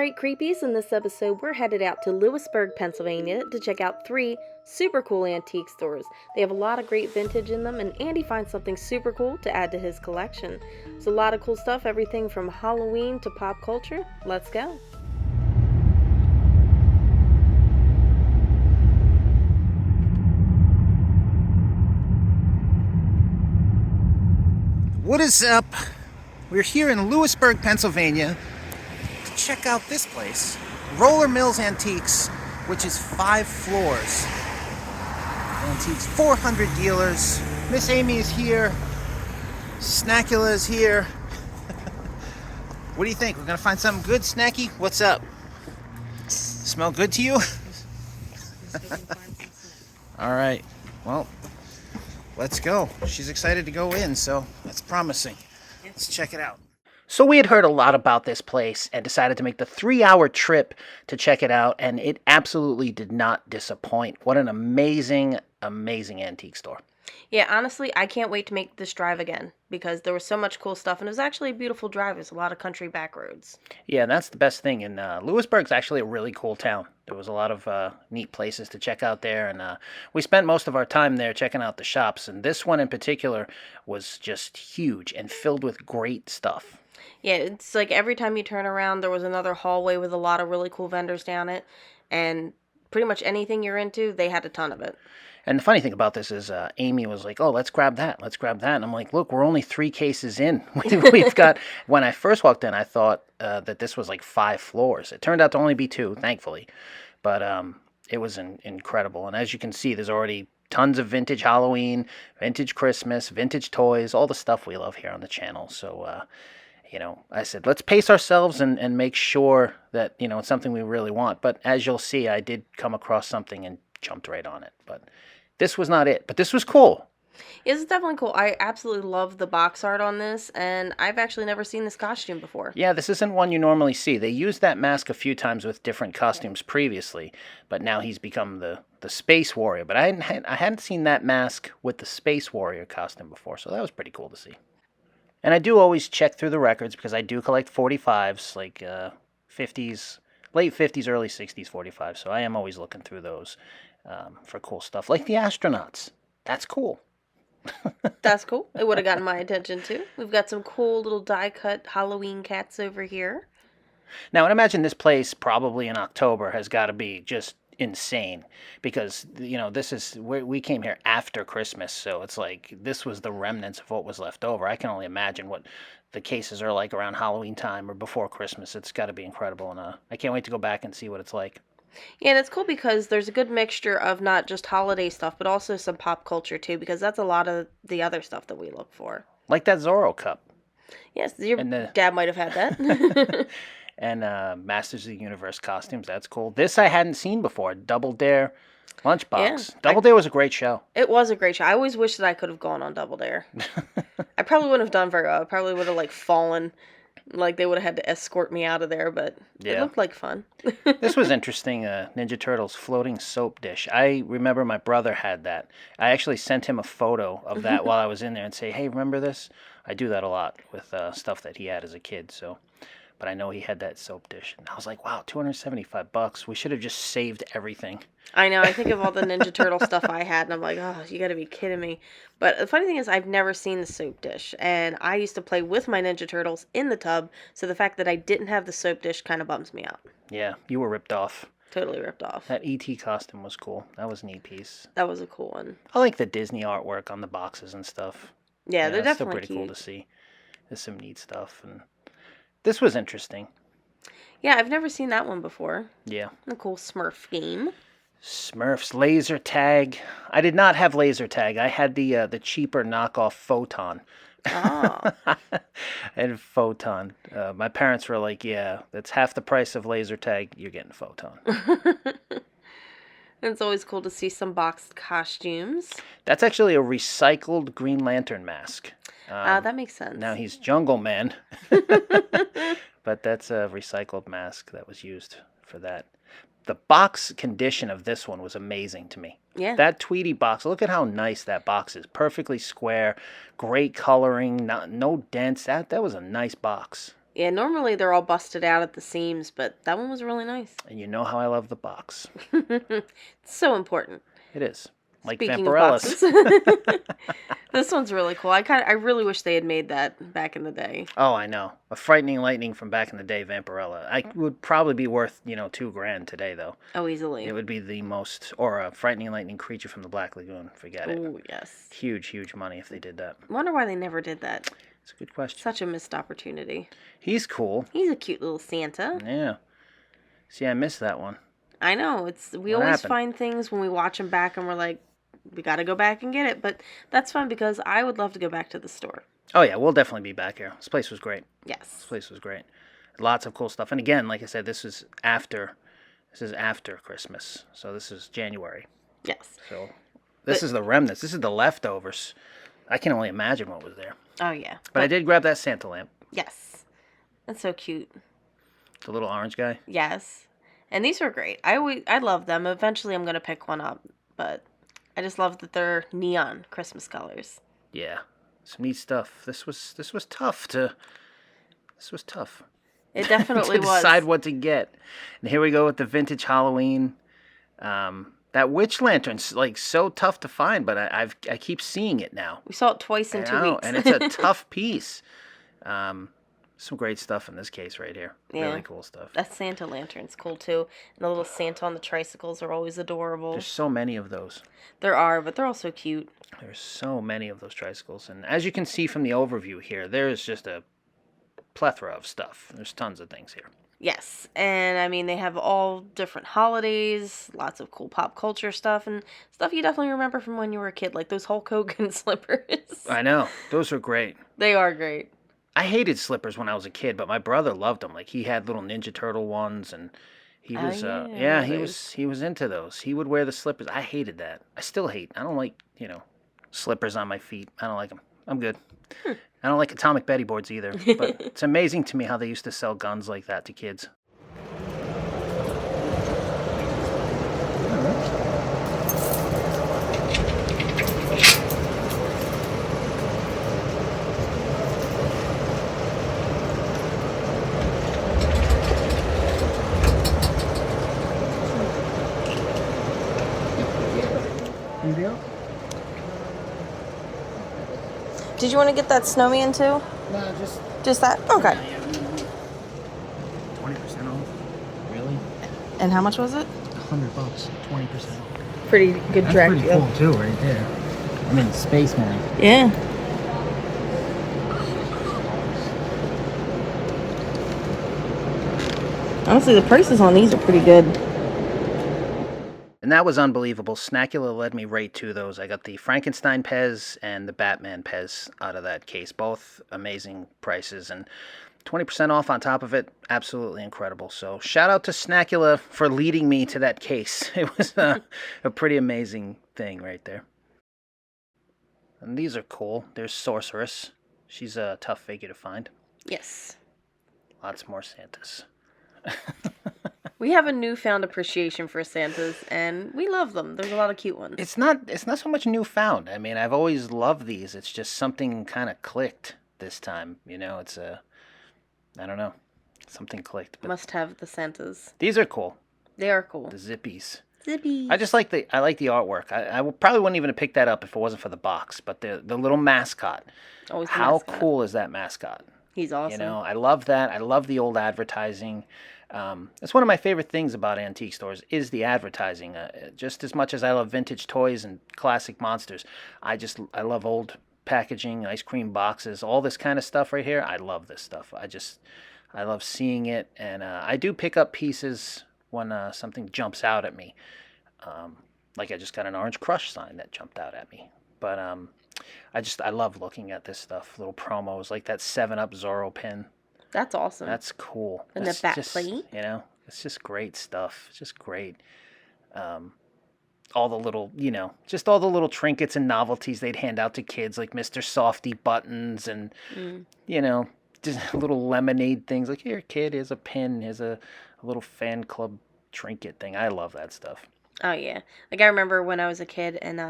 Alright, creepies, in this episode we're headed out to Lewisburg, Pennsylvania to check out 3 super cool antique stores. They have a lot of great vintage in them, and Andy finds something super cool to add to his collection. It's a lot of cool stuff, everything from Halloween to pop culture. Let's go. What is up? We're here in Lewisburg, Pennsylvania to check out this place, Roller Mills Antiques, which is 5 floors. Antiques, 400 dealers. Miss Amy is here. Snackula is here. What do you think? We're gonna find something good, Snacky? What's up? Smell good to you? All right. Well, let's go. She's excited to go in, so that's promising. Let's check it out. So we had heard a lot about this place and decided to make the 3-hour trip to check it out, and it absolutely did not disappoint. What an amazing, amazing antique store. Yeah, honestly, I can't wait to make this drive again because there was so much cool stuff, and it was actually a beautiful drive. There's a lot of country back roads. Yeah, that's the best thing. And Lewisburg's actually a really cool town. There was a lot of neat places to check out there, and we spent most of our time there checking out the shops. And this one in particular was just huge and filled with great stuff. Yeah, it's like every time you turn around, there was another hallway with a lot of really cool vendors down it, and pretty much anything you're into, they had a ton of it. And the funny thing about this is Amy was like, oh, let's grab that. And I'm like, look, we're only 3 cases in. We've got, when I first walked in, I thought that this was like 5 floors. It turned out to only be 2, thankfully. But it was incredible. And as you can see, there's already tons of vintage Halloween, vintage Christmas, vintage toys, all the stuff we love here on the channel. So, I said, let's pace ourselves and make sure that, it's something we really want. But as you'll see, I did come across something and jumped right on it. But this was not it, but this was cool. This is definitely cool. I absolutely love the box art on this, and I've actually never seen this costume before. Yeah, this isn't one you normally see. They used that mask a few times with different costumes previously, but now he's become the Space Warrior. But I hadn't seen that mask with the Space Warrior costume before, so that was pretty cool to see. And I do always check through the records because I do collect 45s, like 50s, late 50s, early 60s 45s, so I am always looking through those. For cool stuff like the astronauts. That's cool. That's cool. It would have gotten my attention too. We've got some cool little die-cut Halloween cats over here. Now, I'd imagine this place probably in October has got to be just insane because, we came here after Christmas, so it's like this was the remnants of what was left over. I can only imagine what the cases are like around Halloween time or before Christmas. It's got to be incredible, and I can't wait to go back and see what it's like. Yeah, and it's cool because there's a good mixture of not just holiday stuff, but also some pop culture too, because that's a lot of the other stuff that we look for. Like that Zorro cup. Yes, your dad might have had that. And Masters of the Universe costumes, that's cool. This I hadn't seen before, Double Dare Lunchbox. Yeah, Double Dare was a great show. It was a great show. I always wish that I could have gone on Double Dare. I probably wouldn't have done very well. I probably would have fallen. Like, they would have had to escort me out of there, but It looked like fun. This was interesting, Ninja Turtles floating soap dish. I remember my brother had that. I actually sent him a photo of that while I was in there and say, hey, remember this? I do that a lot with stuff that he had as a kid, so... But I know he had that soap dish. And I was like, wow, $275. We should have just saved everything. I know. I think of all the Ninja Turtle stuff I had, and I'm like, oh, you got to be kidding me. But the funny thing is, I've never seen the soap dish. And I used to play with my Ninja Turtles in the tub, so the fact that I didn't have the soap dish kind of bums me out. Yeah, you were ripped off. Totally ripped off. That E.T. costume was cool. That was a neat piece. That was a cool one. I like the Disney artwork on the boxes and stuff. Yeah, they're definitely still pretty cute. Cool to see. There's some neat stuff, and this was interesting. Yeah, I've never seen that one before. Yeah. A cool Smurf game. Smurfs laser tag. I did not have laser tag. I had the cheaper knockoff Photon. Oh. And Photon. My parents were like, yeah, that's half the price of laser tag. You're getting Photon. It's always cool to see some boxed costumes. That's actually a recycled Green Lantern mask. That makes sense. Now he's Jungle Man. But that's a recycled mask that was used for that. The box condition of this one was amazing to me. Yeah. That Tweety box, look at how nice that box is. Perfectly square, great coloring, no dents. That was a nice box. Yeah, normally they're all busted out at the seams, but that one was really nice. And you know how I love the box. It's so important. It is. Like Speaking of Vampirellas. boxes, this one's really cool. I really wish they had made that back in the day. Oh, I know. A Frightening Lightning from back in the day, Vampirella. I would probably be worth, $2,000 today, though. Oh, easily. It would be the most, or a Frightening Lightning creature from the Black Lagoon. Forget it. Oh, yes. Huge, huge money if they did that. I wonder why they never did that. It's a good question. Such a missed opportunity. He's cool. He's a cute little Santa. Yeah. See, I missed that one. I know. We What always happened? find things when we watch them back and we're like, we got to go back and get it. But that's fine because I would love to go back to the store. Oh, yeah, we'll definitely be back here. This place was great. This Yes. place was great. Lots of cool stuff. And again, like I said, this is after Christmas. So this is January. Yes. So this is the remnants. This is the leftovers. I can only imagine what was there. Oh, yeah. But I did grab that Santa lamp. Yes. That's so cute. The little orange guy. Yes. And these were great. I love them. Eventually I'm going to pick one up. But I just love that they're neon Christmas colors. Yeah. Some neat stuff. This was tough to... This was tough. It definitely to was. decide what to get. And here we go with the vintage Halloween. That witch lantern's like so tough to find, but I keep seeing it now. We saw it twice in 2 weeks. And it's a tough piece. Some great stuff in this case right here. Yeah. Really cool stuff. That Santa lantern's cool too. And the little Santa on the tricycles are always adorable. There's so many of those. There are, but they're also cute. There's so many of those tricycles. And as you can see from the overview here, there's just a plethora of stuff. There's tons of things here. Yes, and I mean, they have all different holidays, lots of cool pop culture stuff, and stuff you definitely remember from when you were a kid, like those Hulk Hogan slippers. I know. Those are great. They are great. I hated slippers when I was a kid, but my brother loved them. Like, he had little Ninja Turtle ones, and he was, he was into those. He would wear the slippers. I hated that. I still hate. I don't like, slippers on my feet. I don't like them. I'm good. I don't like Atomic Betty boards either, but it's amazing to me how they used to sell guns like that to kids. Did you want to get that snowy in too? No, Just that? Okay. 20% off? Really? And how much was it? $100, 20% off. Pretty good That's pretty cool too, right there. I mean, Spaceman. Yeah. Honestly, the prices on these are pretty good. And that was unbelievable. Snackula led me right to those. I got the Frankenstein Pez and the Batman Pez out of that case. Both amazing prices. And 20% off on top of it. Absolutely incredible. So shout out to Snackula for leading me to that case. It was a pretty amazing thing right there. And these are cool. There's Sorceress. She's a tough figure to find. Yes. Lots more Santas. We have a newfound appreciation for Santas, and we love them. There's a lot of cute ones. It's not so much newfound. I mean, I've always loved these. It's just something kind of clicked this time. It's I don't know. Something clicked. But Must have the Santas. these are cool. They are cool. The Zippies. Zippy. I just like the artwork. I probably wouldn't even have picked that up if it wasn't for the box. But the little mascot. Always the How mascot. cool is that mascot? He's awesome. I love that. I love the old advertising. That's one of my favorite things about antique stores is the advertising. Just as much as I love vintage toys and classic monsters, I love old packaging, ice cream boxes, all this kind of stuff right here. I love this stuff. I love seeing it, and I do pick up pieces when something jumps out at me. Like I just got an Orange Crush sign that jumped out at me. But I love looking at this stuff. Little promos like that 7-Up Zorro pin. That's awesome. That's cool. And That's the back just, plate. It's just great stuff. It's just great. All the little, just all the little trinkets and novelties they'd hand out to kids, like Mr. Softy buttons and, just little lemonade things. Like, here, kid, here's a pin. Here's a little fan club trinket thing. I love that stuff. Oh, yeah. Like, I remember when I was a kid, and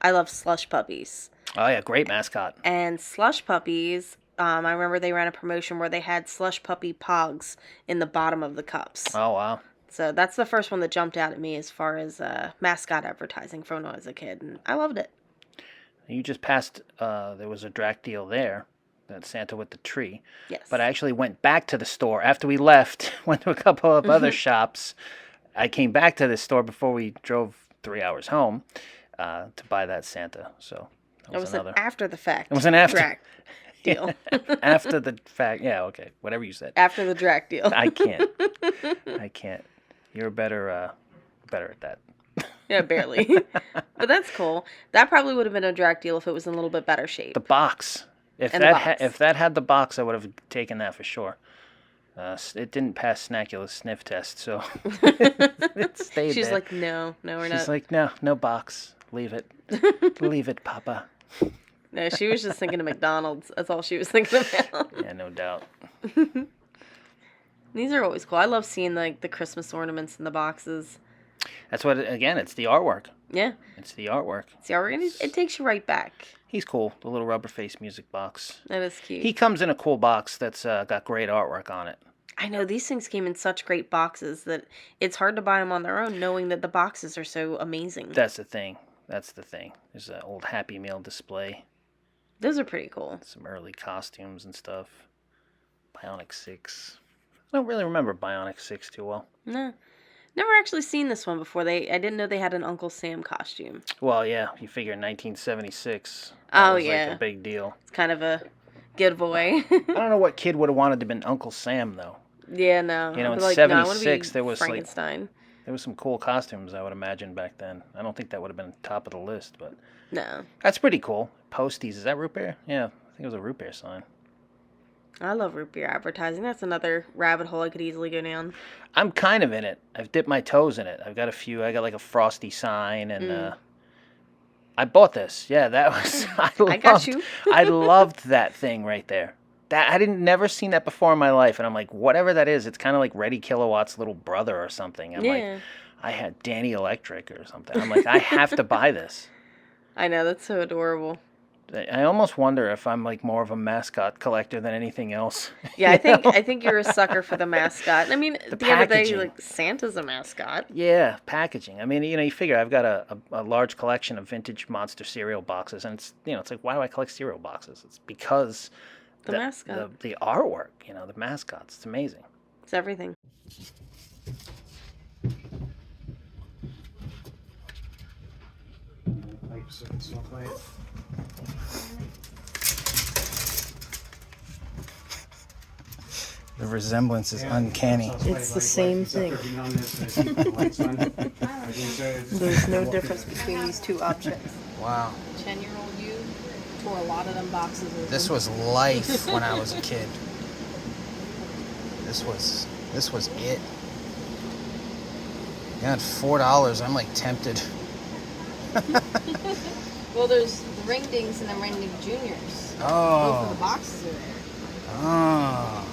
I loved Slush Puppies. Oh, yeah, great mascot. And Slush Puppies, I remember they ran a promotion where they had slush puppy pogs in the bottom of the cups. Oh, wow. So that's the first one that jumped out at me as far as mascot advertising from when I was a kid, and I loved it. You just passed, there was a drac deal there, that Santa with the tree. Yes. But I actually went back to the store after we left, went to a couple of other shops. I came back to this store before we drove 3 hours home to buy that Santa. So that was another. An after the fact. It was an after. Drac deal. After the fact. Yeah, okay. Whatever you said. After the drac deal. I can't. You're better at that. Yeah, barely. But that's cool. That probably would have been a drac deal if it was in a little bit better shape. The box. If that had the box, I would have taken that for sure. It didn't pass Snackula's sniff test, so it stayed She's there. like, no, we're not. She's like, no box. Leave it. Leave it, Papa. No, she was just thinking of McDonald's. That's all she was thinking about. Yeah, no doubt. These are always cool. I love seeing the Christmas ornaments in the boxes. That's what, again, it's the artwork. Yeah. It's the artwork. It's the artwork, and it takes you right back. He's cool. The little rubber face music box. That is cute. He comes in a cool box that's got great artwork on it. I know. These things came in such great boxes that it's hard to buy them on their own, knowing that the boxes are so amazing. That's the thing. There's an old Happy Meal display. Those are pretty cool. Some early costumes and stuff. Bionic 6. I don't really remember Bionic 6 too well. No. Never actually seen this one before. I didn't know they had an Uncle Sam costume. Well, yeah. You figure 1976. Oh, was yeah. Like a big deal. It's kind of a giveaway. I don't know what kid would have wanted to be Uncle Sam, though. Yeah, no. You know, in like, 76, there was Frankenstein. There was some cool costumes, I would imagine, back then. I don't think that would have been top of the list, but... No. That's pretty cool. Posties. Is that root beer? Yeah, I think it was a root beer sign. I love root beer advertising. That's another rabbit hole I could easily go down. I'm kind of in it. I've dipped my toes in it. I've got a few. I got like a Frosty sign, and I bought this. Yeah, that was... I got you. I loved that thing right there. I never seen that before in my life, and I'm like, whatever that is, it's kind of like Ready Kilowatt's little brother or something. I'm like, I had Danny Electric or something. I'm like, I have to buy this. I know, that's so adorable. I almost wonder if I'm like more of a mascot collector than anything else. Yeah, I think you're a sucker for the mascot. I mean, the other day, like, Santa's a mascot. Yeah, packaging. I mean, you figure I've got a large collection of vintage Monster cereal boxes, and it's like, why do I collect cereal boxes? It's because the mascot, the artwork, the mascots. It's amazing. It's everything. The resemblance is uncanny. It's the same thing. There's no difference between these two objects. Wow. 10-year-old you tore a lot of them boxes open. This was life when I was a kid. This was it. Yeah, at $4, I'm like tempted. Well, there's the Ring Dings and the Ring Ding Juniors. Oh. Both of the boxes are there. Oh.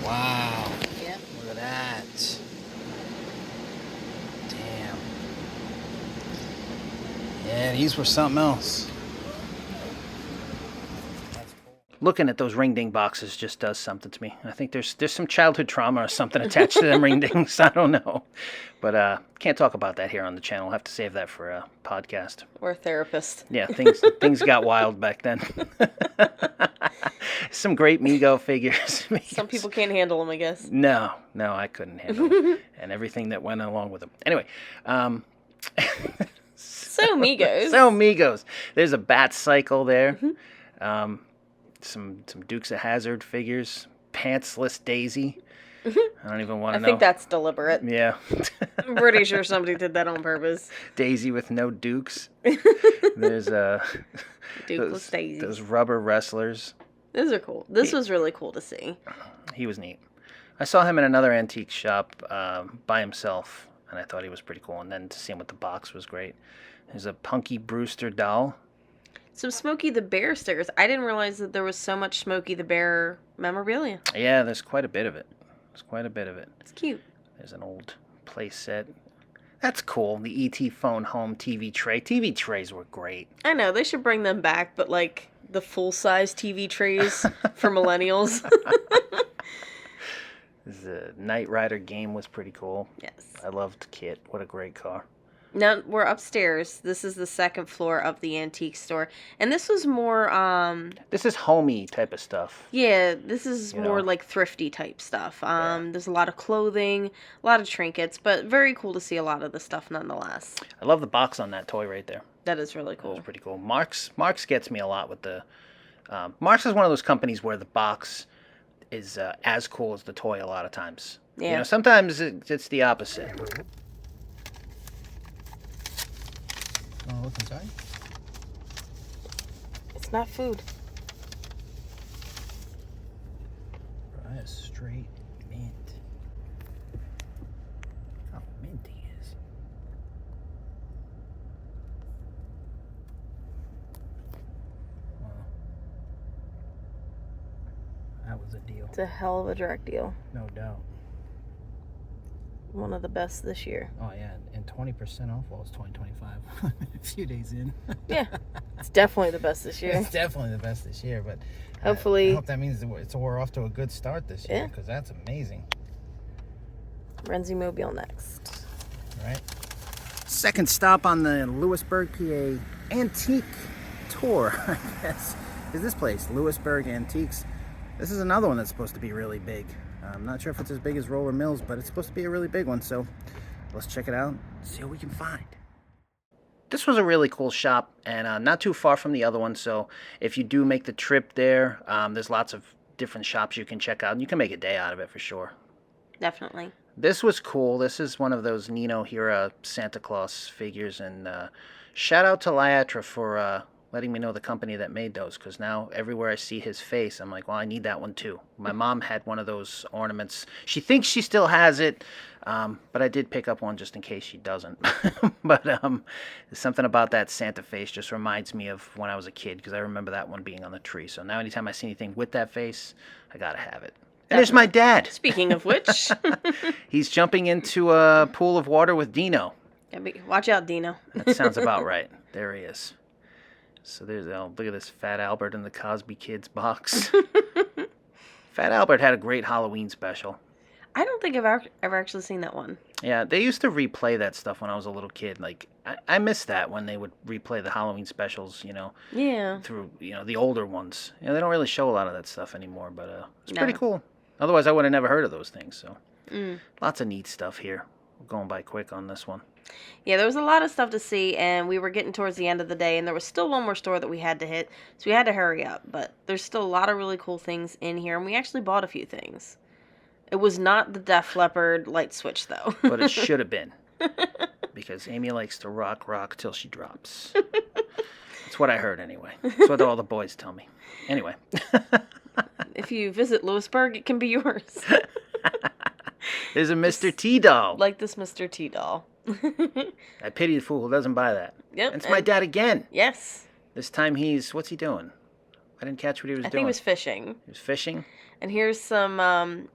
Wow. Yep. Look at that. Damn. Yeah, these were something else. Looking at those ring ding boxes just does something to me. I think there's some childhood trauma or something attached to them ring dings. I don't know. But can't talk about that here on the channel. I'll have to save that for a podcast. Or a therapist. Yeah, things got wild back then. Some great Mego figures. Some people can't handle them, I guess. No, I couldn't handle them. And everything that went along with them. Anyway, So Migos. So Migos. There's a Bat Cycle there. Mm-hmm. Some Dukes of Hazzard figures. Pantsless Daisy. I don't even want to know. I think that's deliberate. Yeah. I'm pretty sure somebody did that on purpose. Daisy with no dukes. There's Dukeless Daisies. Those rubber wrestlers. Those are cool. This was really cool to see. He was neat. I saw him in another antique shop by himself, and I thought he was pretty cool. And then to see him with the box was great. There's a Punky Brewster doll. Some Smokey the Bear stickers. I didn't realize that there was so much Smokey the Bear memorabilia. Yeah, there's quite a bit of it. It's cute. There's an old play set. That's cool. The ET phone home TV tray. TV trays were great. I know. They should bring them back, but, like, the full-size TV trays for millennials. The Knight Rider game was pretty cool. Yes. I loved Kit. What a great car. Now we're upstairs. This is the second floor of the antique store. And this was more, This is homey type of stuff. yeah, this is You more know? like thrifty type stuff. Yeah. There's a lot of clothing, a lot of trinkets, but very cool to see a lot of the stuff nonetheless. I love the box on that toy right there. That is really That cool. was pretty cool. Marks gets me a lot with the... Marks is one of those companies where the box is as cool as the toy a lot of times. Yeah. You know, sometimes it's the opposite. Want to look inside? It's not food. That is straight mint. How minty it is. Wow. That was a deal. It's a hell of a direct deal. No doubt. One of the best this year. Oh, yeah. And 20% off while it's 2025. A few days in. Yeah. It's definitely the best this year. It's definitely the best this year, but Hopefully- I hope that means we're off to a good start this year, Yeah. because that's amazing, Renzi Mobile next. right? Second stop on the Lewisburg PA antique tour, I guess, is this place, Lewisburg Antiques. This is another one that's supposed to be really big. I'm not sure if it's as big as Roller Mills, but it's supposed to be a really big one, so let's check it out, see what we can find. This was a really cool shop, and not too far from the other one, so if you do make the trip there, there's lots of different shops you can check out, and you can make a day out of it for sure. Definitely. This was cool. This is one of those Nino Hira Santa Claus figures, and shout out to Liatra for letting me know the company that made those, because now everywhere I see his face, I'm like, well, I need that one too. My mom had one of those ornaments. She thinks she still has it, but I did pick up one just in case she doesn't. But something about that Santa face just reminds me of when I was a kid, because I remember that one being on the tree. So now anytime I see anything with that face, I gotta have it. And there's my dad. Speaking of which, He's jumping into a pool of water with Dino. watch out, Dino. That sounds about right. There he is. So there's, oh, look at this Fat Albert in the Cosby Kids box. Fat Albert had a great Halloween special. I don't think I've ever actually seen that one. Yeah, they used to replay that stuff when I was a little kid. Like, I miss that when they would replay the Halloween specials, you know, Yeah. through, you know, the older ones. You know, they don't really show a lot of that stuff anymore, but it's pretty No. cool. Otherwise, I would have never heard of those things, so. Mm. Lots of neat stuff here. We're going by quick on this one. Yeah, there was a lot of stuff to see, and we were getting towards the end of the day, and there was still one more store that we had to hit, so we had to hurry up. But there's still a lot of really cool things in here, and we actually bought a few things. It was not the Def Leppard light switch, though. But it should have been. Because Amy likes to rock till she drops. That's what I heard anyway. That's what all the boys tell me. Anyway. If you visit Lewisburg, it can be yours. There's a Mr. T doll. Like this Mr. T doll. I pity the fool who doesn't buy that. Yep. It's my dad again. Yes. This time what's he doing? I didn't catch what he was I doing. think he was fishing. He was fishing? And here's some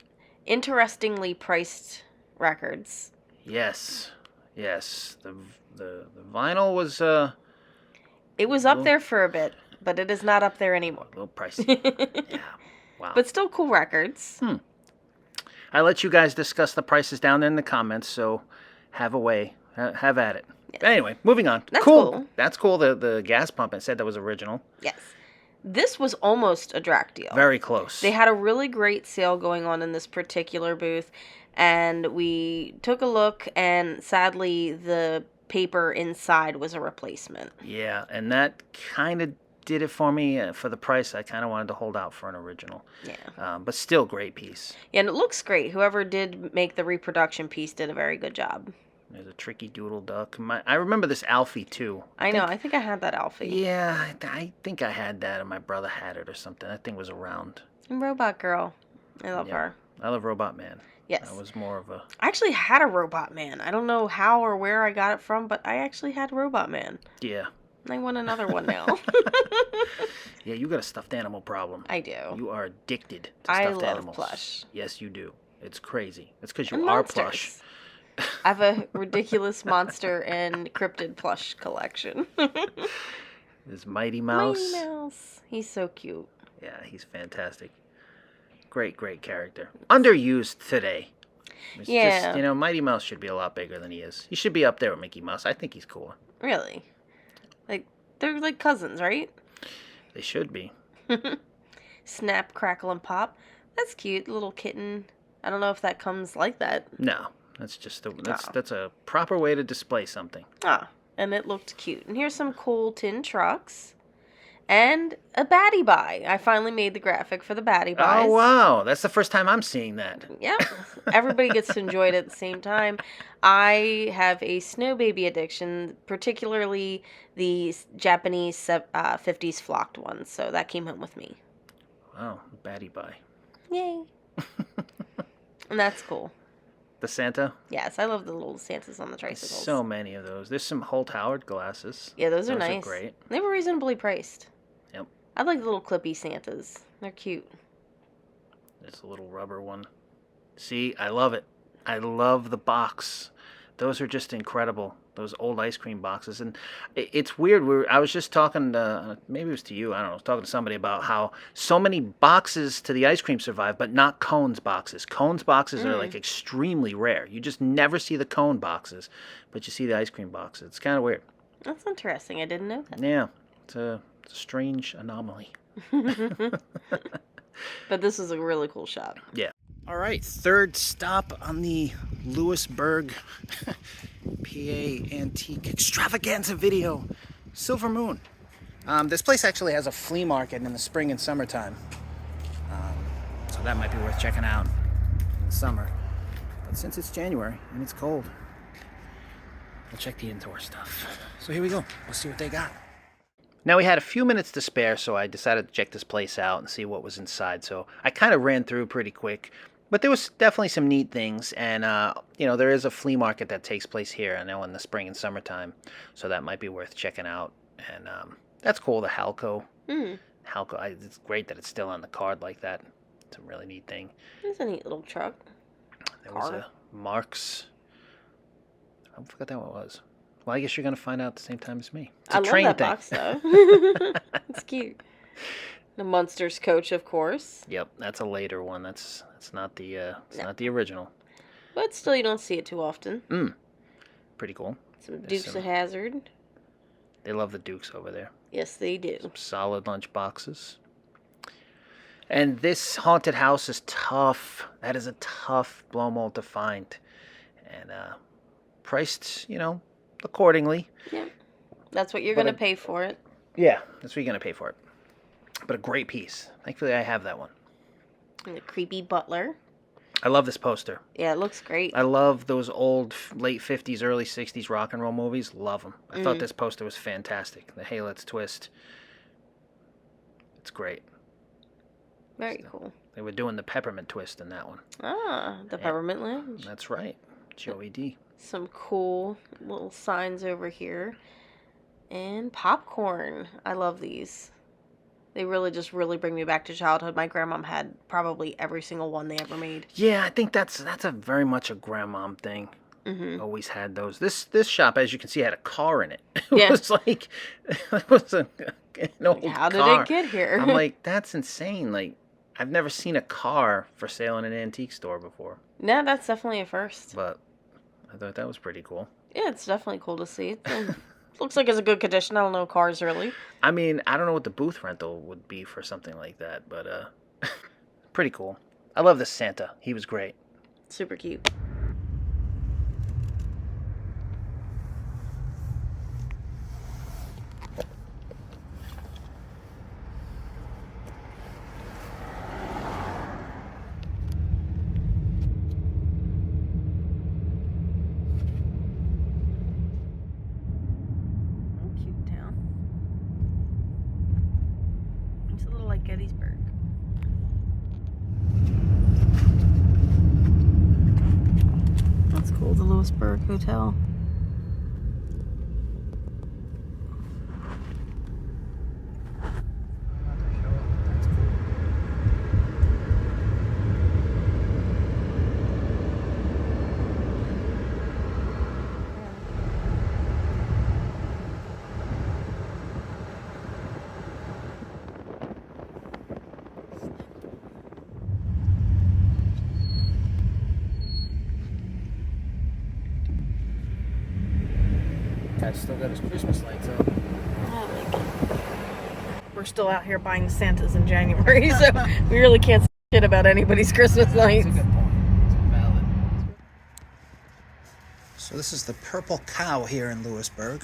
interestingly priced records. Yes. Yes. The vinyl was It was up there for a bit, but it is not up there anymore. a little pricey. Yeah. Wow. But still cool records. I let you guys discuss the prices down there in the comments, so have at it. Yes. Anyway, moving on. That's cool. That's cool. The gas pump, it said that was original. Yes. This was almost a Drac deal. Very close. They had a really great sale going on in this particular booth, and we took a look, and sadly, the paper inside was a replacement. Yeah, and that kind of did it for me. For the price, I kind of wanted to hold out for an original. Yeah. But still, great piece. Yeah, and it looks great. Whoever did make the reproduction piece did a very good job. There's a tricky doodle duck. I remember this Alfie, too. I know. I think I had that Alfie. Yeah, I think I had that, and my brother had it or something. That thing was around. And Robot Girl. I love Yep. her. I love Robot Man. Yes. That was more of a... I actually had a Robot Man. I don't know how or where I got it from, but I actually had Robot Man. Yeah. I want another one now. Yeah, you got a stuffed animal problem. I do. You are addicted to I stuffed love animals. plush. Yes, you do. It's crazy. It's because you And are monsters. plush. I have a ridiculous monster and cryptid plush collection. His Mighty Mouse. Mighty Mouse. He's so cute. Yeah, he's fantastic. Great character. Underused today. It's Yeah. just, Mighty Mouse should be a lot bigger than he is. He should be up there with Mickey Mouse. I think he's cooler. Really? Like, they're like cousins, right? They should be. Snap, crackle, and pop. That's cute. Little kitten. I don't know if that comes like that. No, that's just that's a proper way to display something. And it looked cute. And here's some cool tin trucks. And a baddie buy. I finally made the graphic for the baddie buys. Oh, wow. That's the first time I'm seeing that. Yep. Everybody gets to enjoy it at the same time. I have a snow baby addiction, particularly the Japanese 50s flocked ones. So that came home with me. Wow. Baddie buy. Yay. And that's cool. The Santa? Yes, I love the little Santas on the tricycles. So many of those. There's some Holt Howard glasses. Yeah, those are nice. Those are great. They were reasonably priced. Yep. I like the little clippy Santas. They're cute. There's a little rubber one. See, I love it. I love the box. Those are just incredible. Those old ice cream boxes. And it's weird. I was just talking to, maybe it was to you, I don't know, I was talking to somebody about how so many boxes to the ice cream survive, but not Cone's boxes. Cone's boxes are like extremely rare. You just never see the Cone boxes, but you see the ice cream boxes. It's kind of weird. That's interesting. I didn't know that. Yeah, it's a strange anomaly. But this is a really cool shop. Yeah. All right, third stop on the Lewisburg PA antique extravaganza video, Silver Moon. This place actually has a flea market in the spring and summertime, so that might be worth checking out in the summer. But since it's January and it's cold, we'll check the indoor stuff. So here we go. Let's see what they got. Now we had a few minutes to spare, so I decided to check this place out and see what was inside. So I kind of ran through pretty quick. But there was definitely some neat things, and, there is a flea market that takes place here, I know, in the spring and summertime, so that might be worth checking out, and that's cool, the Halco. Halco, it's great that it's still on the card like that. It's a really neat thing. It's a neat little truck. There was a Marx. I forgot that what it was. Well, I guess you're going to find out at the same time as me. It's a train love that thing. box, though. It's cute. The Munsters coach, of course. Yep, that's a later one. It's not the not the original. But still, you don't see it too often. Pretty cool. Some Dukes of Hazzard. They love the Dukes over there. Yes, they do. Some solid lunch boxes. And this haunted house is tough. That is a tough blow mold to find. And priced, accordingly. Yeah. That's what you're going to pay for it. Yeah, that's what you're going to pay for it. But a great piece. Thankfully, I have that one. And the creepy butler. I love this poster. Yeah, it looks great. I love those old late 50s, early 60s rock and roll movies. Love them. I thought this poster was fantastic. The Hey Let's Twist. It's great. Very cool. They were doing the peppermint twist in that one. The Peppermint Lounge. That's right. Joey D. Some cool little signs over here. And popcorn. I love these. They really bring me back to childhood. My grandmom had probably every single one they ever made. Yeah, I think that's a very much a grandmom thing. Always had those. This shop, as you can see, had a car in it. It was like, it was an old car. How did it get here? I'm like, that's insane. Like, I've never seen a car for sale in an antique store before. No, that's definitely a first. But I thought that was pretty cool. Yeah, it's definitely cool to see. Looks like it's a good condition. I don't know cars really. I mean, I don't know what the booth rental would be for something like that, but pretty cool. I love this Santa. He was great. Super cute. Gettysburg. That's cool, the Lewisburg Hotel. Guy's still got his Christmas lights up. We're still out here buying Santas in January, so we really can't say shit about anybody's Christmas lights. That's a good point. It's valid. So this is the Purple Cow here in Lewisburg.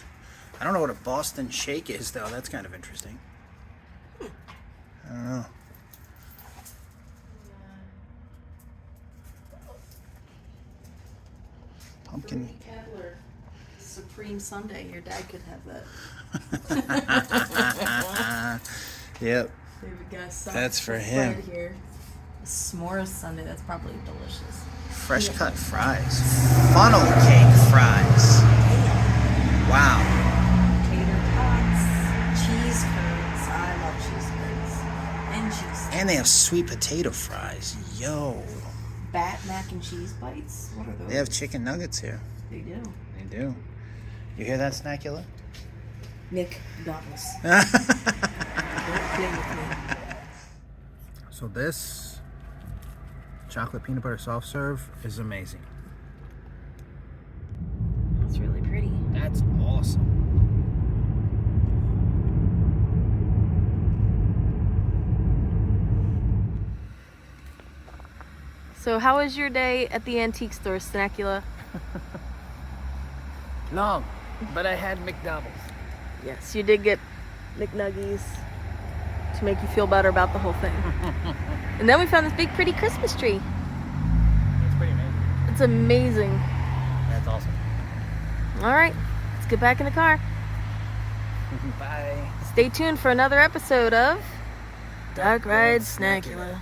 I don't know what a Boston Shake is, though. That's kind of interesting. I don't know. Pumpkin. Kettler Supreme Sunday. Your dad could have that. Yep. There we go. That's for him. Here. S'mores Sunday. That's probably delicious. Fresh cut fries. Funnel cake fries. Wow. Tater tots. Cheese curds. I love cheese curds. And cheese. And they have sweet potato fries. Yo. Bat mac and cheese bites. What are those? They have chicken nuggets here. They do. They do. You hear that, Snackula? McDonald's. So this chocolate peanut butter soft serve is amazing. That's really pretty. That's awesome. So how was your day at the antique store, Snackula? Long, but I had McDonald's. Yes, you did get McNuggies to make you feel better about the whole thing. And then we found this big pretty Christmas tree. It's pretty amazing. It's amazing. That's awesome. All right, let's get back in the car. Bye. Stay tuned for another episode of Dark Ride Snackula.